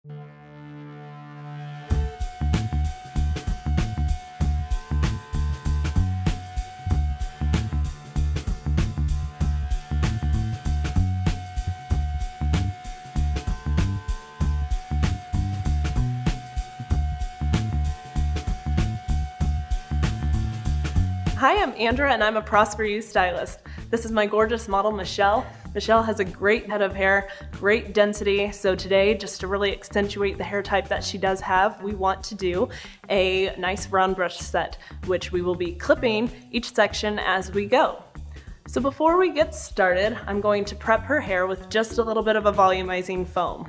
Hi, I'm Andra and I'm a Prosper You stylist. This is my gorgeous model, Michelle. Michelle has a great head of hair, great density. So today, just to really accentuate the hair type that she does have, we want to do a nice round brush set, which we will be clipping each section as we go. So before we get started, I'm going to prep her hair with just a little bit of a volumizing foam.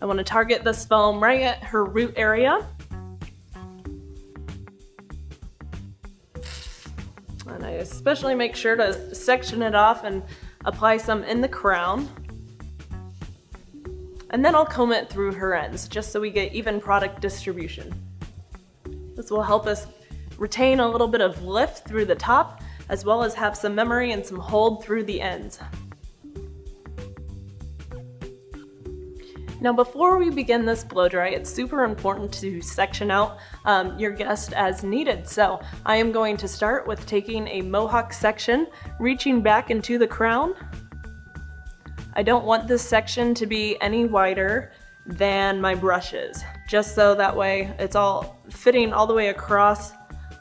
I want to target this foam right at her root area. And I especially make sure to section it off and apply some in the crown. And then I'll comb it through her ends, just so we get even product distribution. This will help us retain a little bit of lift through the top, as well as have some memory and some hold through the ends. Now before we begin this blow dry, it's super important to section out your guest as needed. So I am going to start with taking a mohawk section, reaching back into the crown. I don't want this section to be any wider than my brush is, just so that way it's all fitting all the way across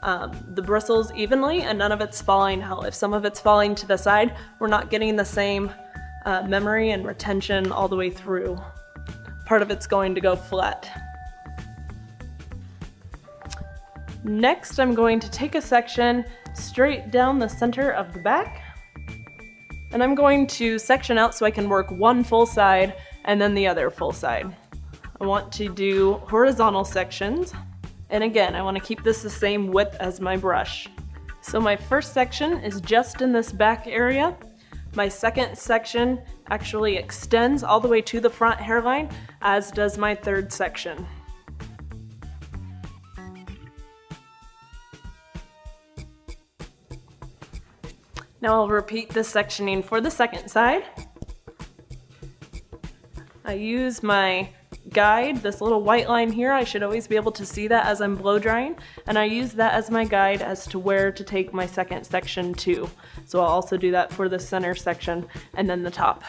the bristles evenly and none of it's falling out. If some of it's falling to the side, we're not getting the same memory and retention all the way through. Part of it's going to go flat. Next, I'm going to take a section straight down the center of the back, and I'm going to section out so I can work one full side and then the other full side. I want to do horizontal sections, and again, I want to keep this the same width as my brush. So my first section is just in this back area. My second section actually extends all the way to the front hairline, as does my third section. Now I'll repeat this sectioning for the second side. I use my guide, this little white line here. I should always be able to see that as I'm blow drying, and I use that as my guide as to where to take my second section to. So I'll also do that for the center section and then the top.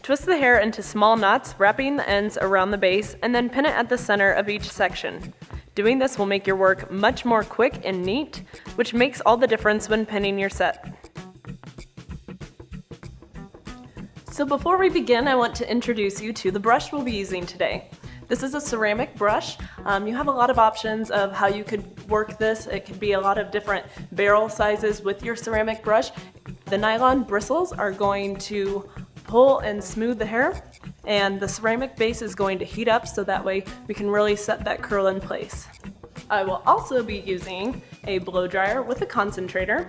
Twist the hair into small knots, wrapping the ends around the base, and then pin it at the center of each section. Doing this will make your work much more quick and neat, which makes all the difference when pinning your set. So before we begin, I want to introduce you to the brush we'll be using today. This is a ceramic brush. You have a lot of options of how you could work this. It could be a lot of different barrel sizes with your ceramic brush. The nylon bristles are going to pull and smooth the hair, and the ceramic base is going to heat up so that way we can really set that curl in place. I will also be using a blow dryer with a concentrator.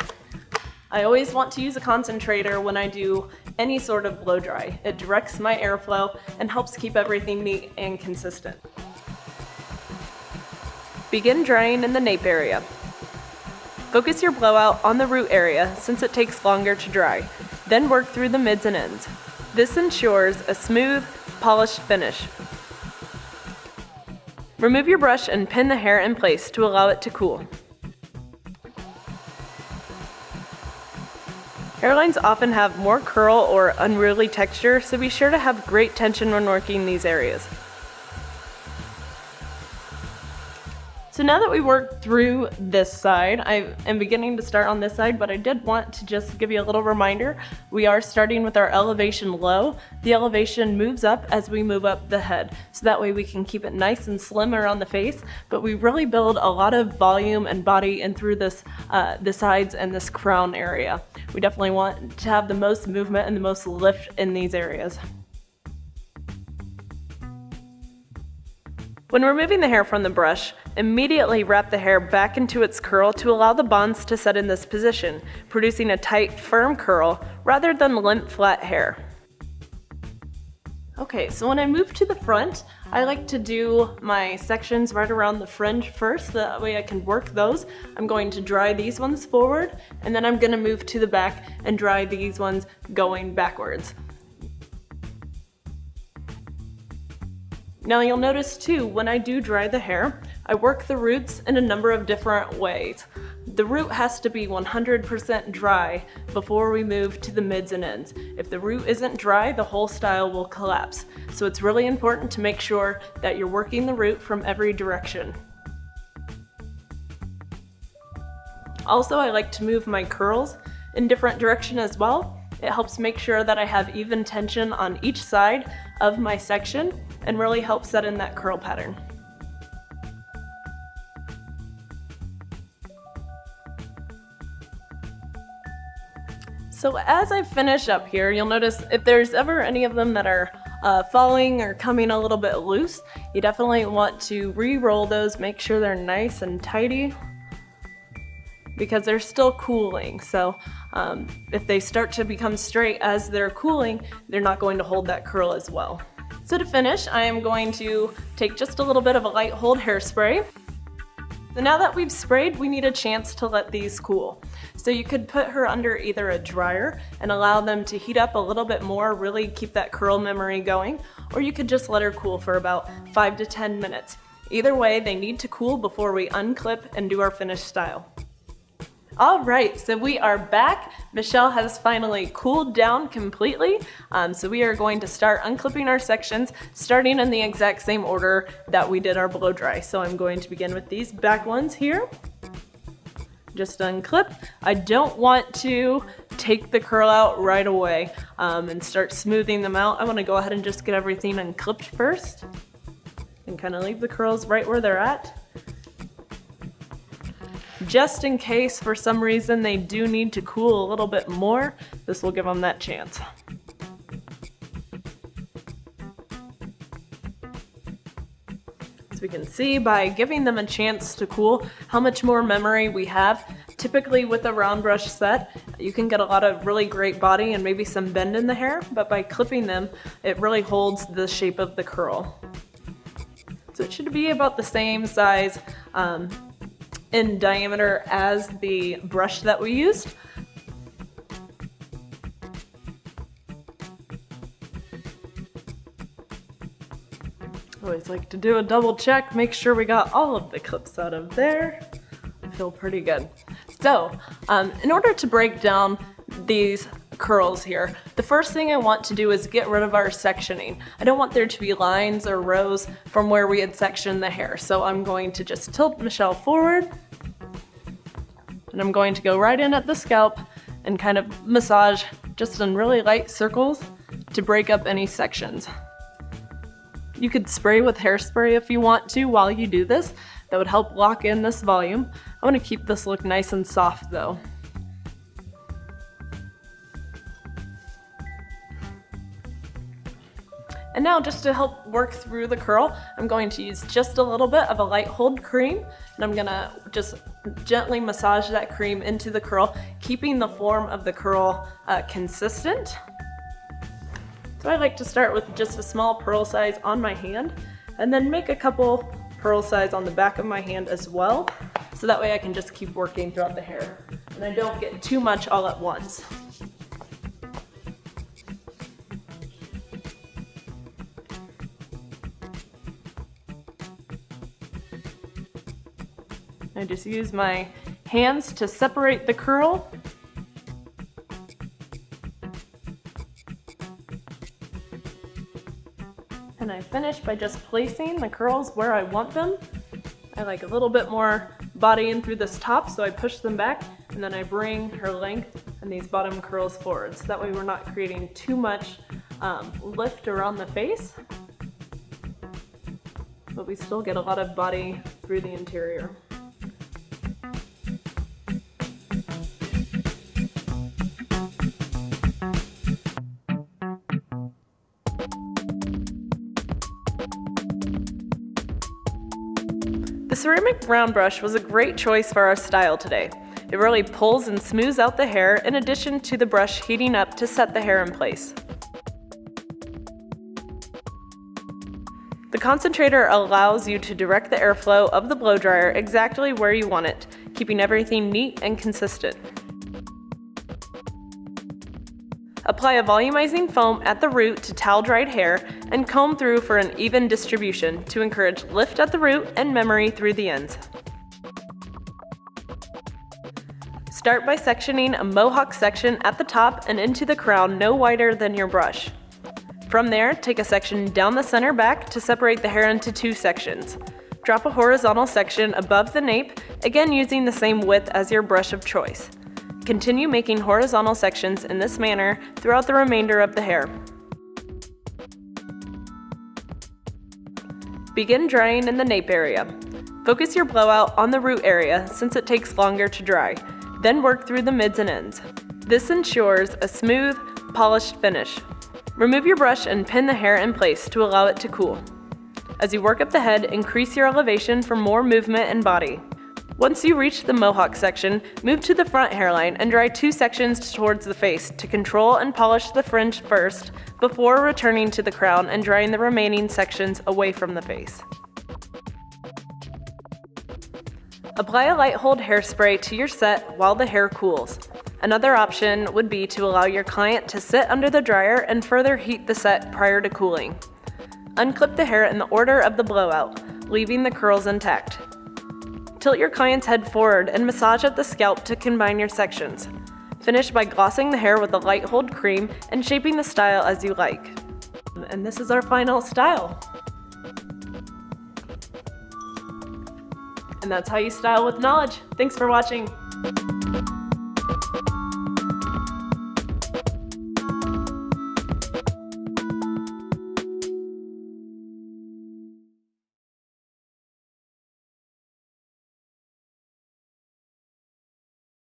I always want to use a concentrator when I do any sort of blow dry. It directs my airflow and helps keep everything neat and consistent. Begin drying in the nape area. Focus your blowout on the root area since it takes longer to dry, then work through the mids and ends. This ensures a smooth, polished finish. Remove your brush and pin the hair in place to allow it to cool. Hairlines often have more curl or unruly texture, so be sure to have great tension when working these areas. So now that we worked through this side, I am beginning to start on this side, but I did want to just give you a little reminder. We are starting with our elevation low. The elevation moves up as we move up the head, so that way we can keep it nice and slim around the face, but we really build a lot of volume and body in through this, the sides and this crown area. We definitely want to have the most movement and the most lift in these areas. When removing the hair from the brush, immediately wrap the hair back into its curl to allow the bonds to set in this position, producing a tight, firm curl rather than limp, flat hair. Okay, so when I move to the front, I like to do my sections right around the fringe first, that way I can work those. I'm going to dry these ones forward, and then I'm gonna move to the back and dry these ones going backwards. Now you'll notice too, when I do dry the hair, I work the roots in a number of different ways. The root has to be 100% dry before we move to the mids and ends. If the root isn't dry, the whole style will collapse. So it's really important to make sure that you're working the root from every direction. Also, I like to move my curls in different direction as well. It helps make sure that I have even tension on each side of my section and really helps set in that curl pattern. So as I finish up here, you'll notice if there's ever any of them that are falling or coming a little bit loose, you definitely want to re-roll those, make sure they're nice and tidy, because they're still cooling. So if they start to become straight as they're cooling, they're not going to hold that curl as well. So to finish, I am going to take just a little bit of a light hold hairspray. So now that we've sprayed, we need a chance to let these cool. So you could put her under either a dryer and allow them to heat up a little bit more, really keep that curl memory going, or you could just let her cool for about 5 to 10 minutes. Either way, they need to cool before we unclip and do our finished style. All right, so we are back. Michelle has finally cooled down completely. So we are going to start unclipping our sections, starting in the exact same order that we did our blow dry. So I'm going to begin with these back ones here. Just unclip. I don't want to take the curl out right away and start smoothing them out. I want to go ahead and just get everything unclipped first and kind of leave the curls right where they're at. Just in case for some reason they do need to cool a little bit more, this will give them that chance. So we can see by giving them a chance to cool how much more memory we have. Typically with a round brush set, you can get a lot of really great body and maybe some bend in the hair, but by clipping them, it really holds the shape of the curl. So it should be about the same size in diameter as the brush that we used. Always like to do a double check, make sure we got all of the clips out of there. I feel pretty good. So, in order to break down these curls here, the first thing I want to do is get rid of our sectioning. I don't want there to be lines or rows from where we had sectioned the hair. So I'm going to just tilt Michelle forward, and I'm going to go right in at the scalp and kind of massage just in really light circles to break up any sections. You could spray with hairspray if you want to while you do this. That would help lock in this volume. I want to keep this look nice and soft though. And now just to help work through the curl, I'm going to use just a little bit of a light hold cream, and I'm gonna just gently massage that cream into the curl, keeping the form of the curl consistent. So I like to start with just a small pearl size on my hand, and then make a couple pearl size on the back of my hand as well, so that way I can just keep working throughout the hair, and I don't get too much all at once. I just use my hands to separate the curl. And I finish by just placing the curls where I want them. I like a little bit more body in through this top, so I push them back, and then I bring her length and these bottom curls forward. So that way we're not creating too much lift around the face, but we still get a lot of body through the interior. The ceramic round brush was a great choice for our style today. It really pulls and smooths out the hair in addition to the brush heating up to set the hair in place. concentrator allows you to direct the airflow of the blow dryer exactly where you want it, keeping everything neat and consistent. Apply a volumizing foam at the root to towel-dried hair and comb through for an even distribution to encourage lift at the root and memory through the ends. Start by sectioning a mohawk section at the top and into the crown no wider than your brush. From there, take a section down the center back to separate the hair into two sections. Drop a horizontal section above the nape, again using the same width as your brush of choice. Continue making horizontal sections in this manner throughout the remainder of the hair. Begin drying in the nape area. Focus your blowout on the root area since it takes longer to dry, then work through the mids and ends. This ensures a smooth, polished finish. Remove your brush and pin the hair in place to allow it to cool. As you work up the head, increase your elevation for more movement and body. Once you reach the mohawk section, move to the front hairline and dry two sections towards the face to control and polish the fringe first before returning to the crown and drying the remaining sections away from the face. Apply a light hold hairspray to your set while the hair cools. Another option would be to allow your client to sit under the dryer and further heat the set prior to cooling. Unclip the hair in the order of the blowout, leaving the curls intact. Tilt your client's head forward and massage at the scalp to combine your sections. Finish by glossing the hair with a light hold cream and shaping the style as you like. And this is our final style. And that's how you style with knowledge. Thanks for watching.